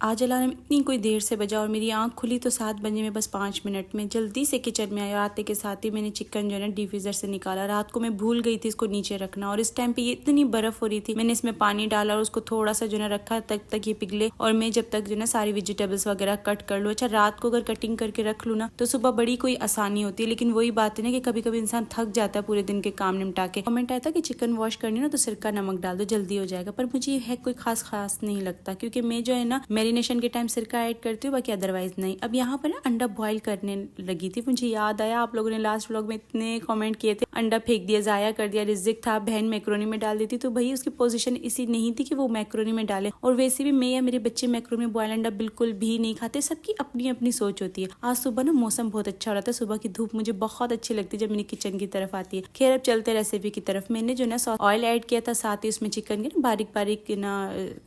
आज अलार्म इतनी कोई देर से बजा और मेरी आंख खुली तो 7 बजे में बस 5 मिनट में जल्दी से किचन में आई और आते के साथ ही मैंने चिकन जो है ना डीप फ्रीजर से निकाला। रात को मैं भूल गई थी इसको नीचे रखना और इस टाइम पे ये इतनी बर्फ हो रही थी, मैंने इसमें पानी डाला और उसको थोड़ा सा जो है रखा तक ये पिघले और मैं जब तक जो है सारी वेजिटेबल्स वगैरह कट कर लूँ। अच्छा, रात को अगर कटिंग करके रख लूँ ना तो सुबह बड़ी कोई आसानी होती है, लेकिन वही बात है ना कि कभी कभी इंसान थक जाता है पूरे दिन के काम निपटा के। कमेंट आया था कि चिकन वॉश करनी ना तो सिरका नमक डाल दो जल्दी हो जाएगा, पर मुझे है कोई खास नहीं लगता क्योंकि मैं जो है ना मैरिनेशन के टाइम सिरका ऐड करती हूँ, बाकी अदरवाइज नहीं। अब यहाँ पर ना अंडा बॉईल करने लगी थी, मुझे याद आया आप लोगों ने लास्ट व्लॉग में इतने कमेंट किए थे अंडा फेंक दिया, जाया कर दिया, रिजिक था, बहन मैक्रोनी में डाल देती। तो भाई उसकी पोजीशन इसी नहीं थी कि वो मैक्रोनी में डाले, और वैसे भी मैं या मेरे बच्चे मैक्रोनी में बॉयल अंडा बिल्कुल भी नहीं खाते, सबकी अपनी अपनी सोच होती है। आज सुबह ना मौसम बहुत अच्छा हो रहा था, सुबह की धूप मुझे बहुत अच्छी लगती है जब मेरी किचन की तरफ आती है। खैर अब चलते रेसिपी की तरफ। मैंने जो ना ऑयल ऐड किया था, साथ ही उसमें चिकन के ना बारीक ना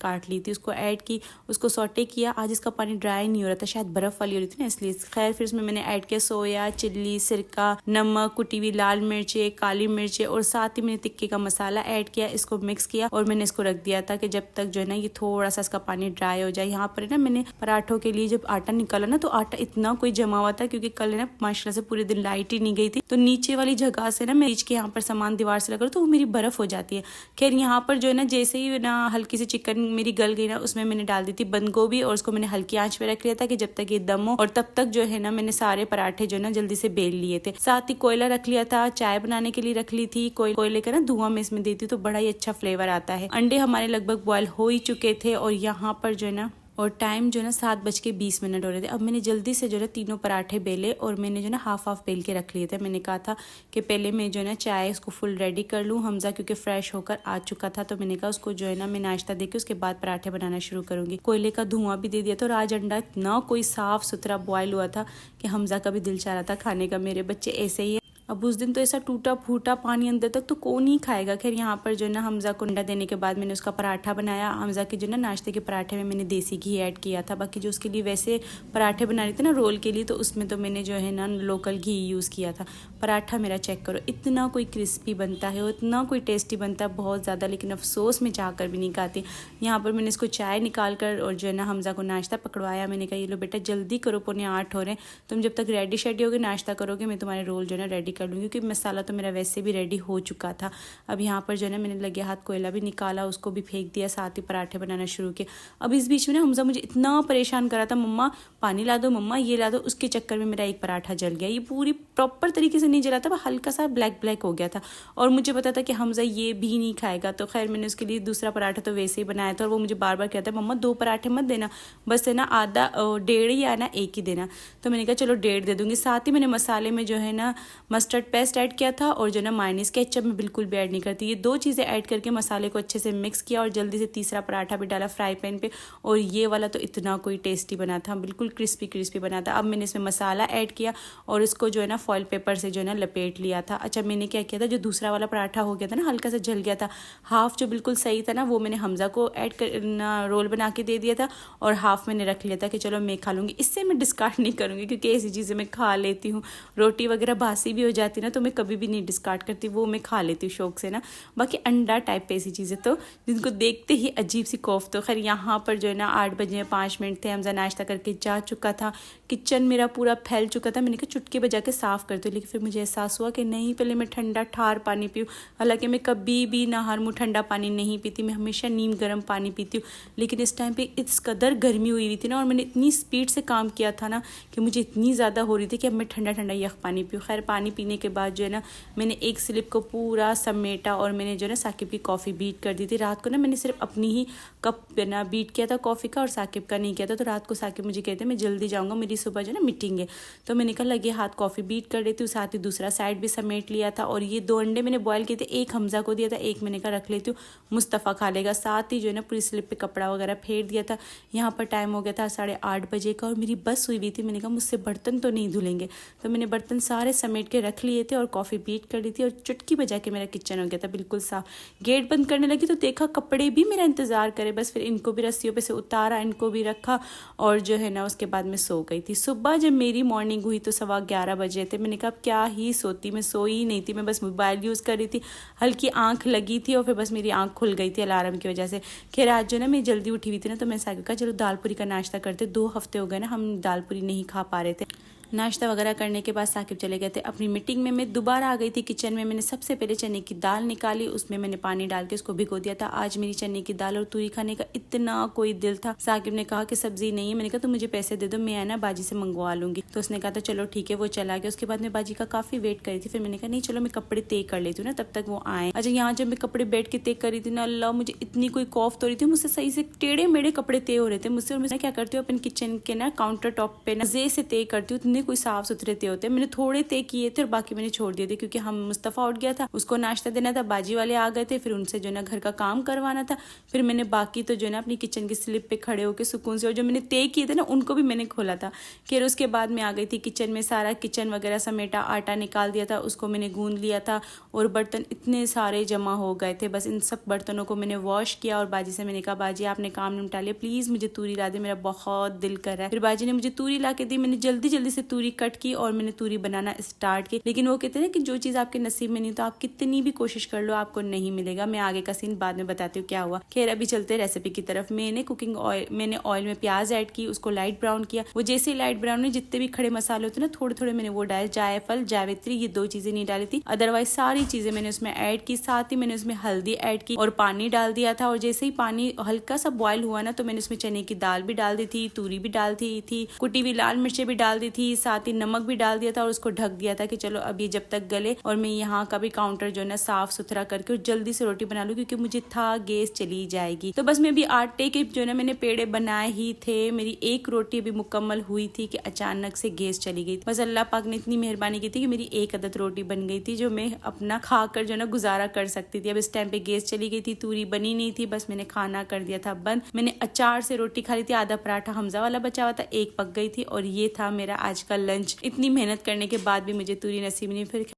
काट ली थी, उसको ऐड की, उसको सॉटे किया। आज इसका पानी ड्राई नहीं हो रहा था, शायद बर्फ वाली हो रही थी ना इसलिए। खैर फिर उसमें मैंने ऐड किया सोया, चिल्ली, सिरका, नमक, कुटी हुई लाल मिर्चें, काली मिर्चें और साथ ही मैंने टिक्के का मसाला ऐड किया। इसको मिक्स किया और मैंने इसको रख दिया था कि जब तक जो है ना ये थोड़ा सा इसका पानी ड्राई हो जाए। यहाँ पर ना मैंने पराठों के लिए जब आटा निकाला ना तो आटा इतना कोई जमा हुआ था क्योंकि कल ना माशाल्लाह से पूरे दिन लाइट ही नहीं गई थी, तो नीचे वाली जगह से ना मैं के यहाँ पर सामान दीवार से लगा तो वो मेरी बर्फ हो जाती है। खैर यहाँ पर जो है ना जैसे ही ना हल्की सी चिकन मेरी गल गई ना उसमें मैंने डाल दी थी बंद गोभी और उसको मैंने हल्की आंच पे रख लिया था कि जब तक ये दम हो, और तब तक जो है ना मैंने सारे पराठे जो है ना जल्दी से बेल लिए थे। साथ ही कोयला रख लिया था, चाय बनाने के लिए रख ली थी। कोयले का ना धुआं मैं इसमें देती हूँ तो बड़ा ही अच्छा फ्लेवर आता है। अंडे हमारे लगभग बॉयल हो ही चुके थे और यहाँ पर जो है ना और टाइम जो है ना 7:20 हो रहे थे। अब मैंने जल्दी से जो है तीनों पराठे बेले और मैंने जो है ना हाफ बेल के रख लिए थे। मैंने कहा था कि पहले मैं जो है ना चाय उसको फुल रेडी कर लूँ। हमजा क्योंकि फ्रेश होकर आ चुका था तो मैंने कहा उसको जो है ना मैं नाश्ता देके उसके बाद पराठे बनाना शुरू करूंगी। कोयले का धुआं भी दे दिया था और आज अंडा इतना कोई साफ सुथरा बॉयल हुआ था कि हमजा का भी दिल चाह रहा था खाने का। मेरे बच्चे ऐसे ही है, अब उस दिन तो ऐसा टूटा फूटा पानी अंदर तक तो कौन ही खाएगा। खैर यहाँ पर जो है ना हमजा को अंडा देने के बाद मैंने उसका पराठा बनाया। हमजा के जो ना नाश्ते के पराठे में मैंने देसी घी ऐड किया था, बाकी जो उसके लिए वैसे पराठे बना रही थी ना रोल के लिए तो उसमें तो मैंने जो है ना लोकल घी यूज़ किया था। पराठा मेरा चेक करो, इतना कोई क्रिस्पी बनता है और इतना कोई टेस्टी बनता है बहुत ज़्यादा, लेकिन अफसोस में चाहकर भी नहीं खाती। यहाँ पर मैंने इसको चाय निकाल कर और जो है ना हमजा को नाश्ता पकड़वाया। मैंने कहा ये लो बेटा जल्दी करो, 7:45 हो रहे हैं, तुम जब तक रेडी शेडी होगे नाश्ता करोगे मैं तुम्हारे रोल जो है ना रेडी कर लूँगी, क्योंकि मसाला तो मेरा वैसे भी रेडी हो चुका था। अब यहाँ पर जो है ना मैंने लगे हाथ कोयला भी निकाला, उसको भी फेंक दिया, साथ ही पराठे बनाना शुरू किया। अब इस बीच में ना हमजा मुझे इतना परेशान करा था, मम्मा पानी ला दो, मम्मा ये ला दो, उसके चक्कर में मेरा एक पराठा जल गया। ये पूरी प्रॉपर तरीके से नहीं जला था, हल्का सा ब्लैक हो गया था और मुझे पता था कि हमजा ये भी नहीं खाएगा। तो खैर मैंने उसके लिए दूसरा पराठा तो वैसे ही बनाया था और वो मुझे बार बार कहता है मम्मा 2 पराठे मत देना, बस है ना आधा 1.5 ही आना, 1 ही देना। तो मैंने कहा चलो 1.5 दे दूंगी। साथ ही मैंने मसाले में जो है ना मस्टर्ड पेस्ट ऐड किया था और जो ना मायोनीज, केचप में बिल्कुल भी ऐड नहीं करती। ये 2 चीज़ें ऐड करके मसाले को अच्छे से मिक्स किया और जल्दी से तीसरा पराठा भी डाला फ्राई पैन पे, और ये वाला तो इतना कोई टेस्टी बना था, बिल्कुल क्रिस्पी बना था। अब मैंने इसमें मसाला ऐड किया और इसको जो है ना फॉइल पेपर से जो है ना लपेट लिया था। अच्छा मैंने क्या किया था, जो दूसरा वाला पराठा हो गया था ना हल्का सा जल गया था, हाफ जो बिल्कुल सही था ना वो मैंने हमजा को ऐड कर रोल बना के दे दिया था और हाफ मैंने रख लिया था कि चलो मैं खा लूँगी। इससे मैं डिस्कार्ड नहीं करूँगी क्योंकि ऐसी चीज़ें मैं खा लेती हूँ, रोटी वगैरह बासी भी हो जाती ना तो मैं कभी भी नहीं डिस्कार्ड करती, वो मैं खा लेती हूँ शौक से ना। बाकी अंडा टाइप पे ऐसी चीज़ें तो जिनको देखते ही अजीब सी खौफ। तो खैर यहाँ पर जो है ना 8:05 थे, हमजा नाश्ता करके जा चुका था, किचन मेरा पूरा फैल चुका था। मैंने कहा चुटकी बजा के साफ़ करती हूँ, लेकिन फिर मुझे एहसास हुआ कि नहीं पहले मैं ठंडा ठार पानी पीऊँ। हालांकि मैं कभी भी नहर मुँह ठंडा पानी नहीं पीती, मैं हमेशा नीम गर्म पानी पीती हूँ, लेकिन इस टाइम पे इस कदर गर्मी हुई हुई थी ना और मैंने इतनी स्पीड से काम किया था ना कि मुझे इतनी ज़्यादा हो रही थी कि अब मैं ठंडा यख पानी पीऊँ। खैर पानी पीने के बाद जो है ना मैंने एक स्लिप को पूरा समेटा और मैंने जो है ना साकिब की कॉफ़ी बीट कर दी थी। रात को ना मैंने सिर्फ अपनी ही कप ना बीट किया था कॉफ़ी का और साकिब का नहीं किया था, तो रात को साकिब मुझे कहते मैं जल्दी जाऊँगा, मेरी सुबह जो है ना मीटिंग है, तो मैंने कहा लगे हाथ कॉफ़ी बीट कर देती हूँ। साथ ही दूसरा साइड भी समेट लिया था और ये 2 अंडे मैंने बॉयल किए थे, एक हमजा को दिया था, एक मैंने कहा रख लेती हूँ मुस्तफ़ा खा लेगा। साथ ही जो है ना पूरी स्लिप पे कपड़ा वगैरह फेर दिया था। यहाँ पर टाइम हो गया था 8:30 बजे का और मेरी बस हुई थी। मैंने कहा मुझसे बर्तन तो नहीं धुलेंगे, तो मैंने बर्तन सारे समेट के रख रख लिए थे और कॉफ़ी बीट कर ली थी और चुटकी बजा के मेरा किचन हो गया था बिल्कुल साफ। गेट बंद करने लगी तो देखा कपड़े भी मेरा इंतज़ार करे, बस फिर इनको भी रस्सियों पे से उतारा, इनको भी रखा और जो है ना उसके बाद मैं सो गई थी। सुबह जब मेरी मॉर्निंग हुई तो 11:15 बजे थे। मैंने कहा क्या ही सोती, मैं सोई ही नहीं थी, मैं बस मोबाइल यूज़ कर रही थी, हल्की आंख लगी थी और फिर बस मेरी आंख खुल गई थी अलार्म की वजह से। खैर आज जो ना मैं जल्दी उठी हुई थी ना तो मैं साकिब कहा चलो दाल पूरी का नाश्ता करते, 2 हफ्ते हो गए ना हम दाल पूरी नहीं खा पा रहे थे। नाश्ता वगैरह करने के बाद साकिब चले गए थे अपनी मीटिंग में। मैं दोबारा आ गई थी किचन में। मैंने सबसे पहले चने की दाल निकाली, उसमें मैंने पानी डाल के उसको भिगो दिया था। आज मेरी चने की दाल और तूरी खाने का इतना कोई दिल था। साकिब ने कहा कि सब्जी नहीं है। मैंने कहा तो मुझे पैसे दे दो, मैं ना बाजी से मंगवा लूंगी। तो उसने कहा था चलो ठीक है, वो चला गया। उसके बाद मैं बाजी का काफी वेट करी थी। फिर मैंने कहा नहीं चलो मैं कपड़े तय कर लेती हूँ ना, तब तक वो आए। अच्छा यहाँ जब मैं कपड़े बैठ के तय करी थी ना, अल्लाह मुझे इतनी कोई कॉफ तो रही थी, मुझसे सही से टेढ़े मेढ़े कपड़े तय हो रहे थे मुझसे। और मैं क्या करती हूँ अपन किचन के ना काउंटर टॉप पे ना जे से तय करती हूँ, इतने कोई साफ सुथरे तय होते हैं। मैंने थोड़े तय किए थे और बाकी मैंने छोड़ दिए थे क्योंकि हम मुस्तफ़ा उठ गया था, उसको नाश्ता देना था, बाजी वाले आ गए थे, फिर उनसे जो ना घर का काम करवाना था। फिर मैंने बाकी तो जो ना अपनी किचन की स्लिप पे खड़े होकर सुकून से, और जो मैंने तय किए थे ना उनको भी मैंने खोला था। फिर उसके बाद मैं आ गई थी किचन में, सारा किचन वगैरह समेटा, आटा निकाल दिया था, उसको मैंने गूंद लिया था और बर्तन इतने सारे जमा हो गए थे। बस इन सब बर्तनों को मैंने वॉश किया और बाजी से मैंने कहा बाजी आपने काम निपटा लिया, प्लीज़ मुझे तूरी ला दे, मेरा बहुत दिल कर रहा है। फिर बाजी ने मुझे तूरी ला के दी। मैंने जल्दी जल्दी से तूरी कट की और मैंने तूरी बनाना स्टार्ट की। लेकिन वो कहते हैं ना कि जो चीज़ आपके नसीब में नहीं तो आप कितनी भी कोशिश कर लो आपको नहीं मिलेगा। मैं आगे का सीन बाद में बताती हूँ क्या हुआ। खैर अभी चलते रेसिपी की तरफ। मैंने ऑयल में प्याज ऐड की, उसको लाइट ब्राउन किया। वो जैसे ही लाइट ब्राउन हुई, जितने भी खड़े मसाले होते ना थोड़े थोड़े मैंने वो डाले, जायफल जावित्री, ये 2 चीजें नहीं डाली थी, अदरवाइज सारी चीजें मैंने उसमें ऐड की। साथ ही मैंने उसमें हल्दी ऐड की और पानी डाल दिया था। और जैसे ही पानी हल्का सा बॉयल हुआ ना तो मैंने उसमें चने की दाल भी डाल दी थी, तूरी भी डाल दी थी, कुटी हुई लाल मिर्चें भी डाल दी थी, साथ ही नमक भी डाल दिया था और उसको ढक दिया था कि चलो अब ये जब तक गले और मैं यहाँ का भी काउंटर जो है ना साफ सुथरा करके और जल्दी से रोटी बना लूं क्योंकि मुझे था गैस चली जाएगी। तो बस मैं भी आटे के जो है ना मैंने पेड़े बनाए ही थे। मेरी एक रोटी भी मुकम्मल हुई थी कि अचानक से गैस चली गई। बस अल्लाह पाक ने इतनी मेहरबानी की थी कि मेरी एक अदद रोटी बन गई थी जो मैं अपना खाकर जो है ना गुजारा कर सकती थी। अब इस टाइम पे गैस चली गई थी, तूरी बनी नहीं थी, बस मैंने खाना कर दिया था बंद। मैंने अचार से रोटी खा ली थी, आधा पराठा हमजा वाला बचा हुआ था, एक पक गई थी और ये था मेरा आज का लंच। इतनी मेहनत करने के बाद भी मुझे तूरी नसीब नहीं। फिर